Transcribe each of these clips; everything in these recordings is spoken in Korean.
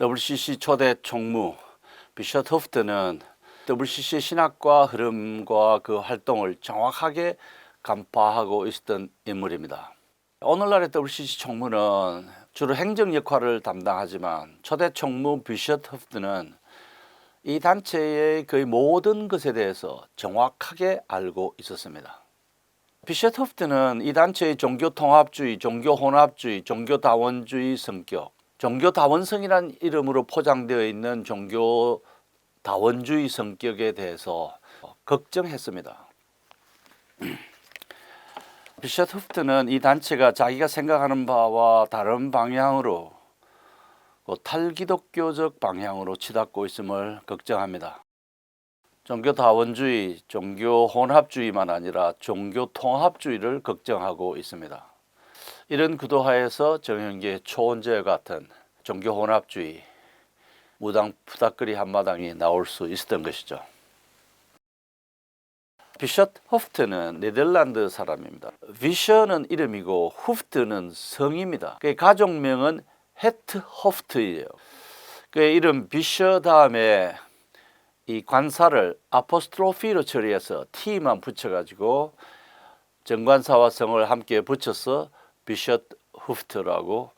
WCC 초대 총무 비셔트 호프트는 WCC 신학과 흐름과 그 활동을 정확하게 간파하고 있었던 인물입니다. 오늘날의 WCC 총무는 주로 행정 역할을 담당하지만 초대 총무 비셔트 호프트는 이 단체의 거의 모든 것에 대해서 정확하게 알고 있었습니다. 비셔트 호프트는 이 단체의 종교통합주의, 종교혼합주의, 종교다원주의 성격, 종교다원성이라는 이름으로 포장되어 있는 종교다원주의 성격에 대해서 걱정했습니다. 비셔트 호프트는 이 단체가 자기가 생각하는 바와 다른 방향으로 탈기독교적 방향으로 치닫고 있음을 걱정합니다. 종교다원주의, 종교혼합주의만 아니라 종교통합주의를 걱정하고 있습니다. 이런 구도하에서 정현기의 초원제와 같은 종교혼합주의, 무당 푸닥거리 한마당이 나올 수 있었던 것이죠. 비셔트 호프트는 네덜란드 사람입니다. 비셔는 이름이고 후프트는 성입니다. 그의 가족명은 헤트 호프트예요. 그의 이름 비셔 다음에 이 관사를 아포스트로피로 처리해서 T만 붙여가지고 정관사와 성을 함께 붙여서 비셔트 후프트라고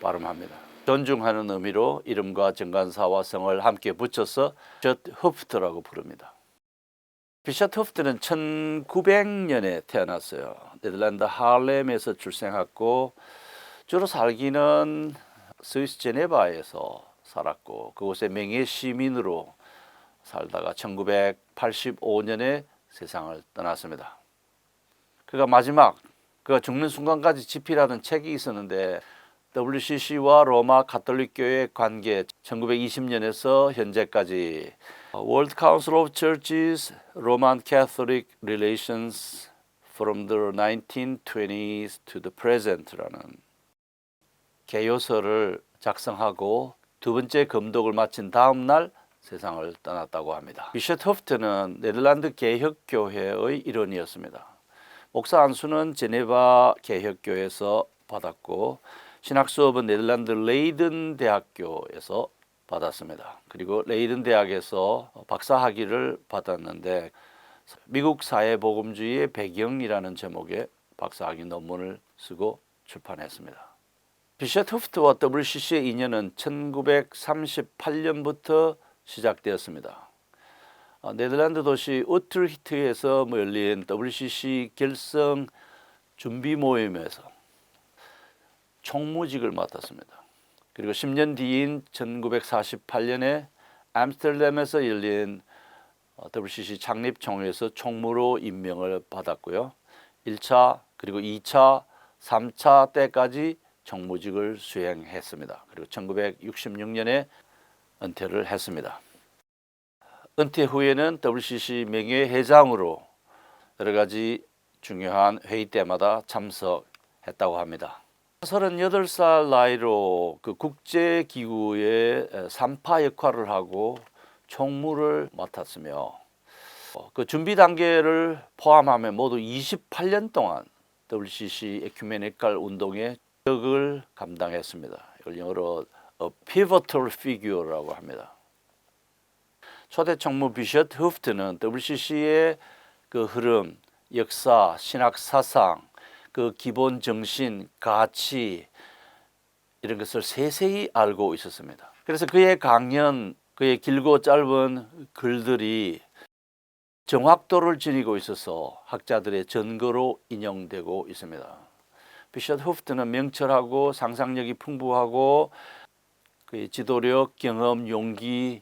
발음합니다. 존중하는 의미로 이름과 정관사와 성을 함께 붙여서 비셔트 후프트라고 부릅니다. 비셔트 후프트는 1900년에 태어났어요. 네덜란드 하렘에서 출생했고 주로 살기는 스위스 제네바에서 살았고 그곳의 명예 시민으로 살다가 1985년에 세상을 떠났습니다. 그가 죽는 순간까지 집필하던 책이 있었는데 WCC와 로마 가톨릭교회의 관계 1920년에서 현재까지 World Council of Churches, Roman Catholic Relations from the 1920s to the present라는 개요서를 작성하고 두 번째 검독을 마친 다음 날 세상을 떠났다고 합니다. 비셔트 호프트는 네덜란드 개혁교회의 일원이었습니다. 목사 안수는 제네바 개혁교회에서 받았고 신학 수업은 네덜란드 레이든 대학교에서 받았습니다. 그리고 레이든 대학에서 박사학위를 받았는데 미국 사회복음주의의 배경이라는 제목의 박사학위 논문을 쓰고 출판했습니다. 비셔트 호프트와 WCC의 인연은 1938년부터 시작되었습니다. 네덜란드 도시 우트르히트에서 열린 WCC 결성 준비 모임에서 총무직을 맡았습니다. 그리고 10년 뒤인 1948년에 암스테르담에서 열린 WCC 창립 총회에서 총무로 임명을 받았고요. 1차 그리고 2차, 3차 때까지 총무직을 수행했습니다. 그리고 1966년에 은퇴를 했습니다. 은퇴 후에는 WCC 명예회장으로 여러 가지 중요한 회의 때마다 참석했다고 합니다. 38살 나이로 그 국제기구의 3파 역할을 하고 총무를 맡았으며 그 준비 단계를 포함하면 모두 28년 동안 WCC 에큐메니컬 운동의 적을 감당했습니다. 이걸 영어로 pivotal figure라고 합니다. 초대 총무 비셔트 후프트는 WCC의 그 흐름, 역사, 신학 사상, 그 기본 정신, 가치 이런 것을 세세히 알고 있었습니다. 그래서 그의 강연, 그의 길고 짧은 글들이 정확도를 지니고 있어서 학자들의 전거로 인용되고 있습니다. 비셔트 후프트는 명철하고 상상력이 풍부하고 그의 지도력, 경험, 용기,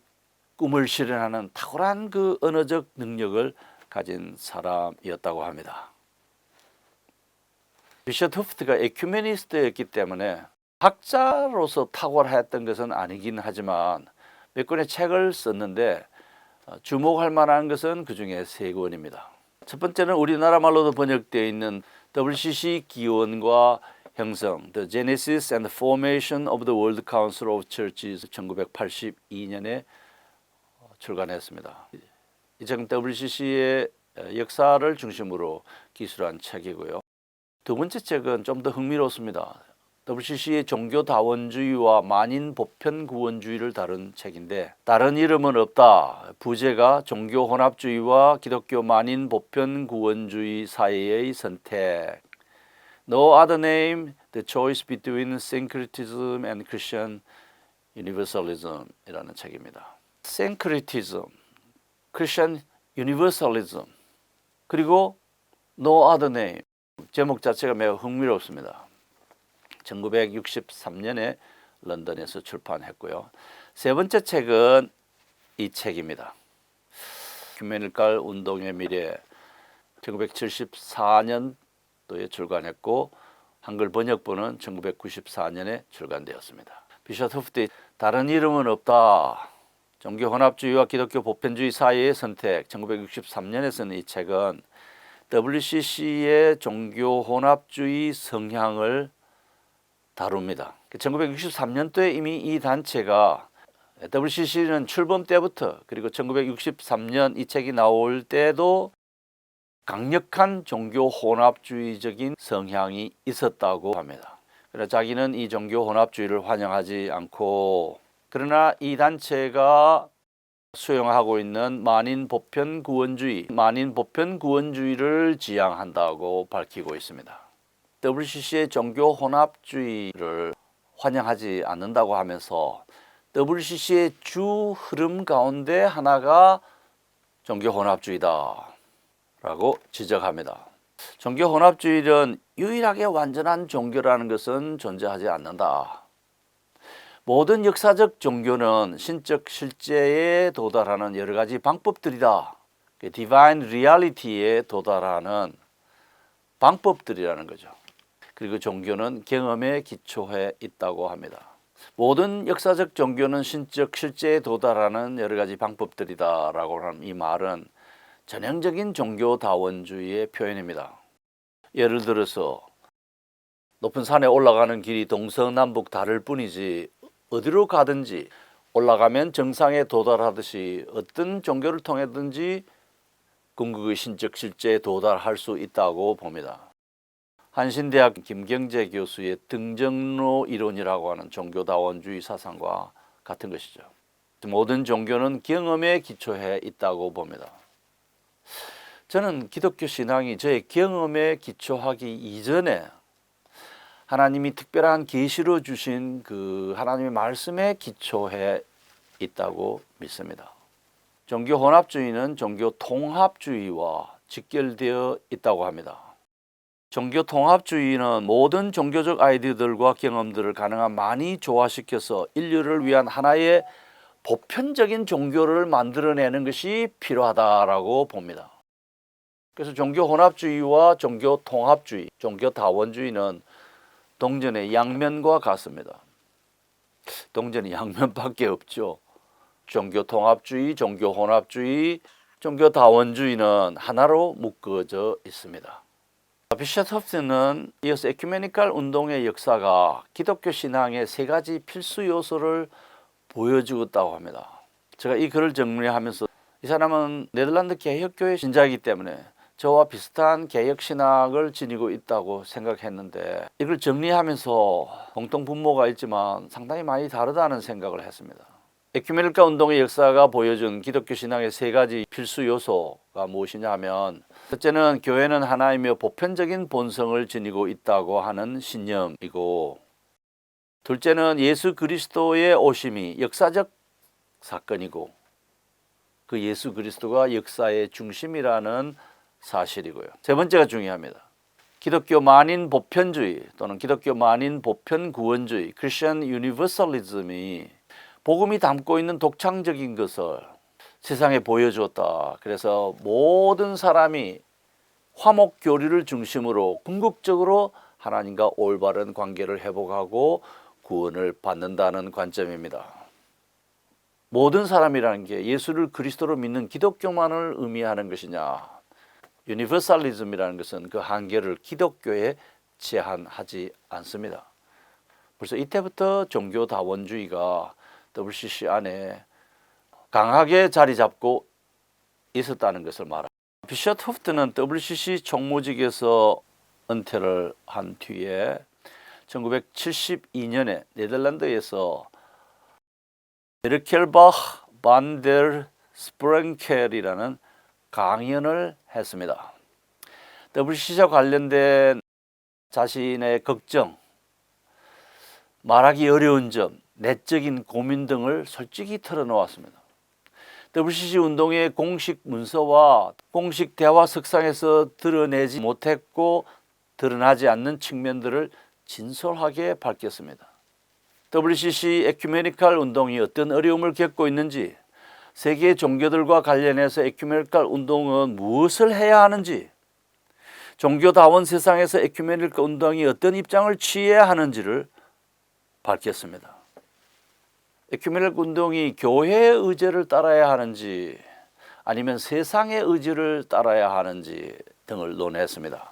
꿈을 실현하는 탁월한 그 언어적 능력을 가진 사람이었다고 합니다. 비셔트 후프트가 에큐메니스트였기 때문에 학자로서 탁월했던 것은 아니긴 하지만 몇 권의 책을 썼는데 주목할 만한 것은 그 중에 3권입니다. 첫 번째는 우리나라 말로도 번역되어 있는 WCC 기원과 형성, The Genesis and Formation of the World Council of Churches 1982년에 출간했습니다. 이 책은 WCC의 역사를 중심으로 기술한 책이고요. 두 번째 책은 좀 더 흥미롭습니다. WCC의 종교다원주의와 만인 보편구원주의를 다룬 책인데 다른 이름은 없다. 부제가 종교혼합주의와 기독교 만인 보편구원주의 사이의 선택. No other name, the choice between syncretism and Christian universalism 이라는 책입니다. syncretism, Christian universalism, 그리고 no other name. 제목 자체가 매우 흥미롭습니다. 1963년에 런던에서 출판했고요. 세 번째 책은 이 책입니다. 큐메니컬 운동의 미래 1974년도에 출간했고 한글 번역본은 1994년에 출간되었습니다. 비셔 후프트의 다른 이름은 없다. 종교혼합주의와 기독교 보편주의 사이의 선택 1963년에 쓴 이 책은 WCC의 종교혼합주의 성향을 다룹니다. 1963년도에 이미 이 단체가 WCC는 출범 때부터 그리고 1963년 이 책이 나올 때도 강력한 종교 혼합주의적인 성향이 있었다고 합니다. 그래서 자기는 이 종교 혼합주의를 환영하지 않고 그러나 이 단체가 수용하고 있는 만인 보편구원주의를 지향한다고 밝히고 있습니다. WCC의 종교 혼합주의를 환영하지 않는다고 하면서 WCC의 주 흐름 가운데 하나가 종교 혼합주의다 라고 지적합니다. 종교 혼합주의는 유일하게 완전한 종교라는 것은 존재하지 않는다. 모든 역사적 종교는 신적 실제에 도달하는 여러 가지 방법들이다. 디바인 리얼리티에 도달하는 방법들이라는 거죠. 그리고 종교는 경험에 기초해 있다고 합니다. 모든 역사적 종교는 신적 실제에 도달하는 여러 가지 방법들이다 라고 하는 이 말은 전형적인 종교다원주의의 표현입니다. 예를 들어서 높은 산에 올라가는 길이 동서남북 다를 뿐이지 어디로 가든지 올라가면 정상에 도달하듯이 어떤 종교를 통해든지 궁극의 신적 실제에 도달할 수 있다고 봅니다. 한신대학 김경재 교수의 등정로 이론이라고 하는 종교다원주의 사상과 같은 것이죠. 모든 종교는 경험에 기초해 있다고 봅니다. 저는 기독교 신앙이 저의 경험에 기초하기 이전에 하나님이 특별한 계시로 주신 그 하나님의 말씀에 기초해 있다고 믿습니다. 종교 혼합주의는 종교 통합주의와 직결되어 있다고 합니다. 종교 통합주의는 모든 종교적 아이디어들과 경험들을 가능한 많이 조화시켜서 인류를 위한 하나의 보편적인 종교를 만들어내는 것이 필요하다라고 봅니다. 그래서 종교 혼합주의와 종교 통합주의, 종교 다원주의는 동전의 양면과 같습니다. 동전이 양면밖에 없죠. 종교 통합주의, 종교 혼합주의, 종교 다원주의는 하나로 묶어져 있습니다. 비셔 후프트는 이어서 에큐메니컬 운동의 역사가 기독교 신앙의 세 가지 필수 요소를 보여주었다고 합니다. 제가 이 글을 정리하면서 이 사람은 네덜란드 개혁교회 신자이기 때문에 저와 비슷한 개혁신학을 지니고 있다고 생각했는데 이걸 정리하면서 공통분모가 있지만 상당히 많이 다르다는 생각을 했습니다. 에큐메니컬 운동의 역사가 보여준 기독교 신앙의 세 가지 필수 요소가 무엇이냐 하면 첫째는 교회는 하나이며 보편적인 본성을 지니고 있다고 하는 신념이고 둘째는 예수 그리스도의 오심이 역사적 사건이고 그 예수 그리스도가 역사의 중심이라는 사실이고요. 세 번째가 중요합니다. 기독교 만인 보편주의 또는 기독교 만인 보편구원주의 Christian Universalism이 복음이 담고 있는 독창적인 것을 세상에 보여주었다. 그래서 모든 사람이 화목교류를 중심으로 궁극적으로 하나님과 올바른 관계를 회복하고 구원을 받는다는 관점입니다. 모든 사람이라는 게 예수를 그리스도로 믿는 기독교만을 의미하는 것이냐? 유니버설리즘이라는 것은 그 한계를 기독교에 제한하지 않습니다. 벌써 이때부터 종교다원주의가 WCC 안에 강하게 자리 잡고 있었다는 것을 말합니다. 비셔 후프트는 WCC 총무직에서 은퇴를 한 뒤에 1972년에 네덜란드에서 베르켈바흐 반데르 스프랭켈이라는 강연을 했습니다. WCC와 관련된 자신의 걱정, 말하기 어려운 점, 내적인 고민 등을 솔직히 털어놓았습니다. WCC 운동의 공식 문서와 공식 대화 석상에서 드러내지 못했고 드러나지 않는 측면들을 진솔하게 밝혔습니다. WCC 에큐메니칼 운동이 어떤 어려움을 겪고 있는지, 세계 종교들과 관련해서 에큐메니칼 운동은 무엇을 해야 하는지, 종교다원 세상에서 에큐메니칼 운동이 어떤 입장을 취해야 하는지를 밝혔습니다. 에큐메니칼 운동이 교회의 의지를 따라야 하는지 아니면 세상의 의지를 따라야 하는지 등을 논했습니다.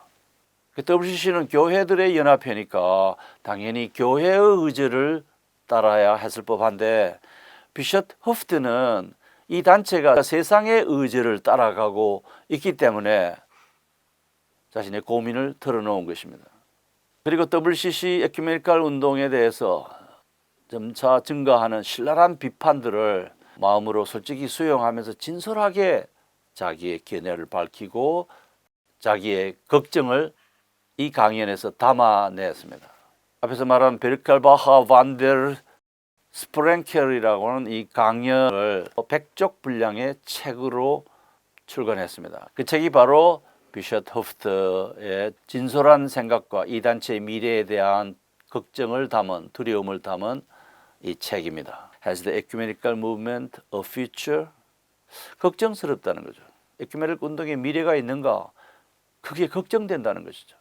WCC는 교회들의 연합회니까 당연히 교회의 의지를 따라야 했을 법한데, 비숍 허프트는 이 단체가 세상의 의지를 따라가고 있기 때문에 자신의 고민을 털어놓은 것입니다. 그리고 WCC 에큐메니칼 운동에 대해서 점차 증가하는 신랄한 비판들을 마음으로 솔직히 수용하면서 진솔하게 자기의 견해를 밝히고 자기의 걱정을 이 강연에서 담아냈습니다. 앞에서 말한 베르켈바흐 반데르 스프랭켈이라고 하는 이 강연을 100쪽 분량의 책으로 출간했습니다. 그 책이 바로 비숍 허프트의 진솔한 생각과 이 단체의 미래에 대한 걱정을 담은, 두려움을 담은 이 책입니다. Has the ecumenical movement a future? 걱정스럽다는 거죠. 에큐메니칼 운동의 미래가 있는가? 그게 걱정된다는 것이죠.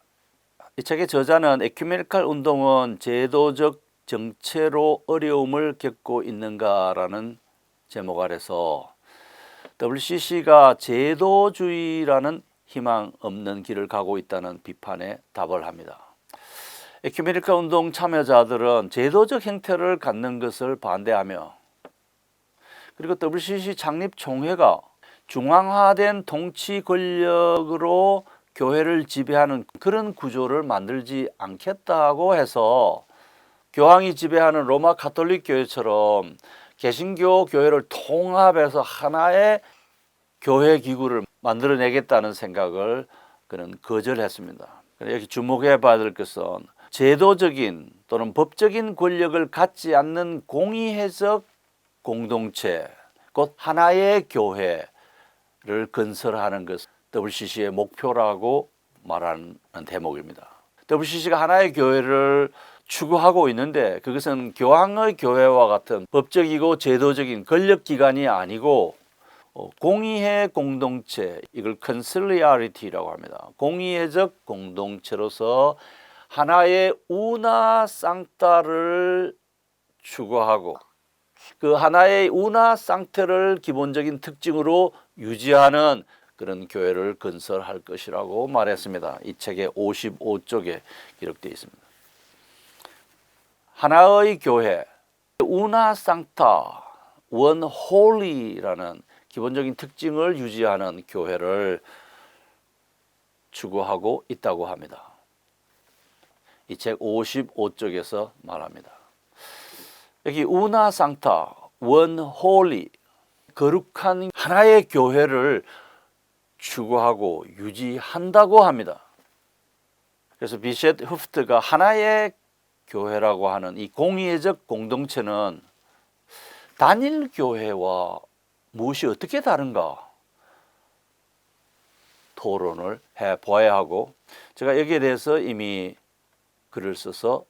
이 책의 저자는 에큐메니칼 운동은 제도적 정체로 어려움을 겪고 있는가라는 제목 아래서 WCC가 제도주의라는 희망 없는 길을 가고 있다는 비판에 답을 합니다. 에큐메니칼 운동 참여자들은 제도적 형태를 갖는 것을 반대하며, 그리고 WCC 창립 총회가 중앙화된 통치 권력으로 교회를 지배하는 그런 구조를 만들지 않겠다고 해서 교황이 지배하는 로마 가톨릭 교회처럼 개신교 교회를 통합해서 하나의 교회 기구를 만들어내겠다는 생각을 그는 거절했습니다. 여기 주목해 봐야 될 것은 제도적인 또는 법적인 권력을 갖지 않는 공의회적 공동체, 곧 하나의 교회를 건설하는 것은 WCC의 목표라고 말하는 대목입니다. WCC가 하나의 교회를 추구하고 있는데 그것은 교황의 교회와 같은 법적이고 제도적인 권력기관이 아니고 공의회 공동체, 이걸 컨실리아리티라고 합니다. 공의회적 공동체로서 하나의 우나 상타를 추구하고 그 하나의 우나 상태를 기본적인 특징으로 유지하는 그런 교회를 건설할 것이라고 말했습니다. 이 책의 55쪽에 기록되어 있습니다. 하나의 교회, 우나 상타, 원 홀리라는 기본적인 특징을 유지하는 교회를 추구하고 있다고 합니다. 이 책 55쪽에서 말합니다. 여기 우나 상타, 원 홀리, 거룩한 하나의 교회를 추구하고 유지한다고 합니다. 그래서 비숍 허프트가 하나의 교회라고 하는 이 공의회적 공동체는 단일 교회와 무엇이 어떻게 다른가 토론을 해봐야 하고, 제가 여기에 대해서 이미 글을 써서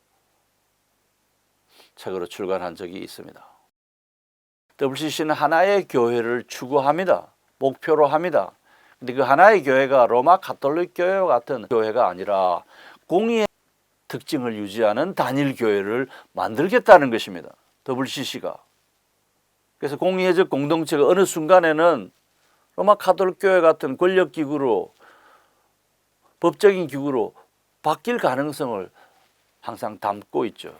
책으로 출간한 적이 있습니다. WCC는 하나의 교회를 추구합니다. 목표로 합니다. 근데 그 하나의 교회가 로마 가톨릭 교회와 같은 교회가 아니라 공의의 특징을 유지하는 단일 교회를 만들겠다는 것입니다. WCC가. 그래서 공의회적 공동체가 어느 순간에는 로마 가톨릭 교회 같은 권력 기구로, 법적인 기구로 바뀔 가능성을 항상 담고 있죠.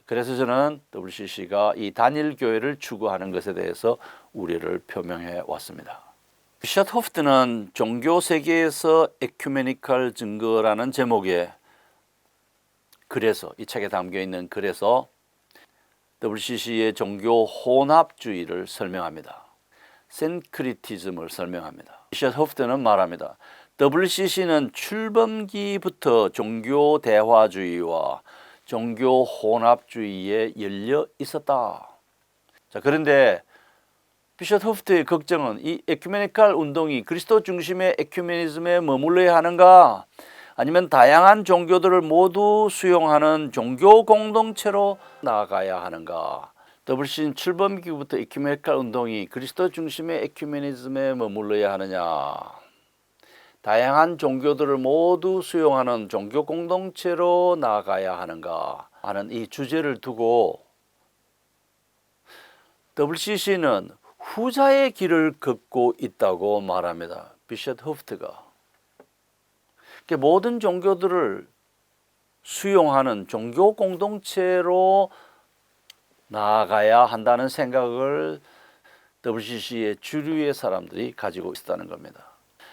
그래서 저는 WCC가 이 단일 교회를 추구하는 것에 대해서 우려를 표명해 왔습니다. 비숍 허프트는 종교 세계에서 에큐메니칼 증거라는 제목의 글에서, 이 책에 담겨 있는 글에서 WCC의 종교 혼합주의를 설명합니다. 샌크리티즘을 설명합니다. 비셔 호프트는 말합니다. WCC는 출범기부터 종교 대화주의와 종교 혼합주의에 열려 있었다. 자, 그런데 비셔 호프트의 걱정은 이 에큐메니칼 운동이 그리스도 중심의 에큐메니즘에 머물러야 하는가, 아니면 다양한 종교들을 모두 수용하는 종교 공동체로 나아가야 하는가. WCC는 출범기부터 에큐메니칼 운동이 그리스도 중심의 에큐메니즘에 머물러야 하느냐, 다양한 종교들을 모두 수용하는 종교 공동체로 나아가야 하는가 하는 이 주제를 두고 WCC는 후자의 길을 걷고 있다고 말합니다. 비셔 호프트가. 모든 종교들을 수용하는 종교 공동체로 나아가야 한다는 생각을 WCC의 주류의 사람들이 가지고 있다는 겁니다.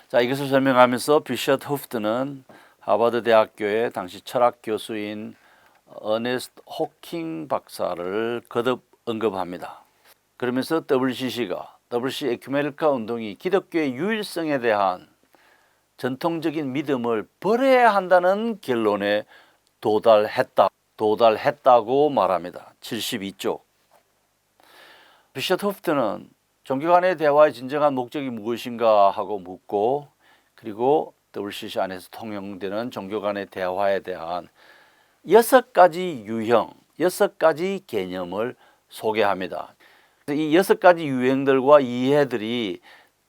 자, 이것을 설명하면서 비셔 호프트는 하버드 대학교의 당시 철학 교수인 어네스트 호킹 박사를 거듭 언급합니다. 그러면서 WCC 에큐메니칼 운동이 기독교의 유일성에 대한 전통적인 믿음을 버려야 한다는 결론에 도달했다고 말합니다. 72쪽. 비셔 호프트는 종교 간의 대화의 진정한 목적이 무엇인가 하고 묻고, 그리고 WCC 안에서 통용되는 종교 간의 대화에 대한 6가지 유형, 6가지 개념을 소개합니다. 이 6가지 유형들과 이해들이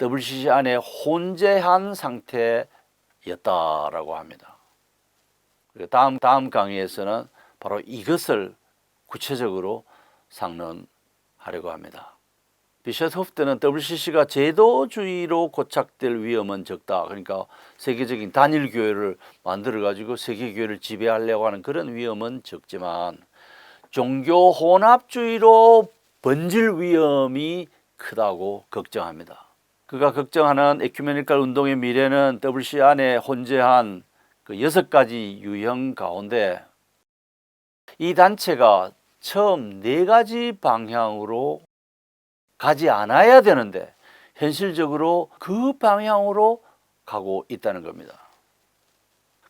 WCC 안에 혼재한 상태였다라고 합니다. 다음 강의에서는 바로 이것을 구체적으로 상론하려고 합니다. 비셔 호프트는 WCC가 제도주의로 고착될 위험은 적다. 그러니까 세계적인 단일 교회를 만들어 가지고 세계 교회를 지배하려고 하는 그런 위험은 적지만 종교 혼합주의로 번질 위험이 크다고 걱정합니다. 그가 걱정하는 에큐메니칼 운동의 미래는 WCC 안에 혼재한 그 6가지 유형 가운데 이 단체가 처음 4가지 방향으로 가지 않아야 되는데 현실적으로 그 방향으로 가고 있다는 겁니다.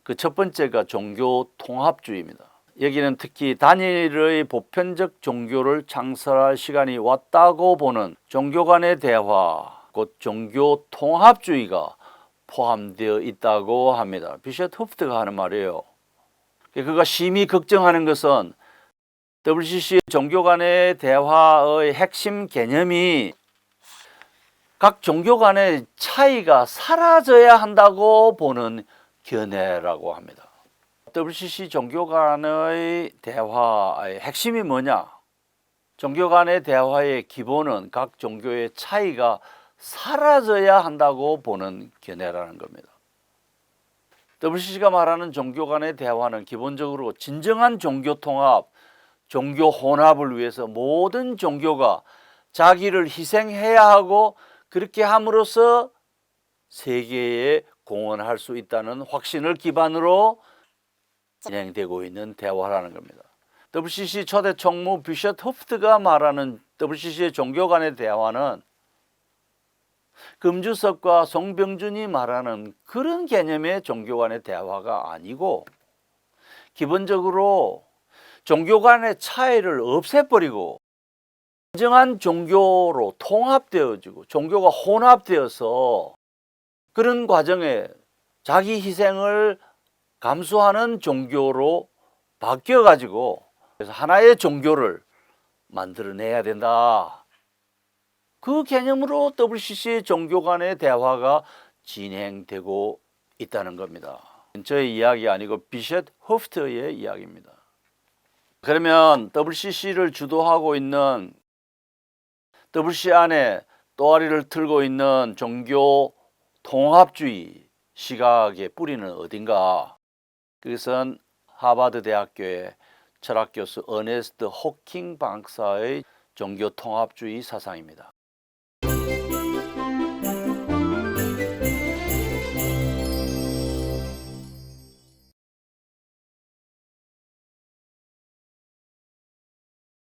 그 첫 번째가 종교 통합주의입니다. 여기는 특히 단일의 보편적 종교를 창설할 시간이 왔다고 보는 종교 간의 대화, 곧 종교 통합주의가 포함되어 있다고 합니다. 비셔 호프트가 하는 말이에요. 그가 심히 걱정하는 것은 WCC의 종교 간의 대화의 핵심 개념이 각 종교 간의 차이가 사라져야 한다고 보는 견해라고 합니다. WCC 종교 간의 대화의 핵심이 뭐냐? 종교 간의 대화의 기본은 각 종교의 차이가 사라져야 한다고 보는 견해라는 겁니다. WCC가 말하는 종교 간의 대화는 기본적으로 진정한 종교 통합, 종교 혼합을 위해서 모든 종교가 자기를 희생해야 하고 그렇게 함으로써 세계에 공헌할 수 있다는 확신을 기반으로 진행되고 있는 대화라는 겁니다. WCC 초대 총무 비셔 호프트가 말하는 WCC의 종교 간의 대화는 금주섭과 송병준이 말하는 그런 개념의 종교 간의 대화가 아니고 기본적으로 종교 간의 차이를 없애버리고 진정한 종교로 통합되어지고 종교가 혼합되어서 그런 과정에 자기 희생을 감수하는 종교로 바뀌어가지고 그래서 하나의 종교를 만들어내야 된다. 그 개념으로 WCC의 종교 간의 대화가 진행되고 있다는 겁니다. 저의 이야기 아니고 비셔 호프트의 이야기입니다. 그러면 WCC를 주도하고 있는 WCC 안에 또아리를 틀고 있는 종교 통합주의 시각의 뿌리는 어딘가? 그것은 하버드 대학교의 철학 교수 어네스트 호킹 박사의 종교 통합주의 사상입니다.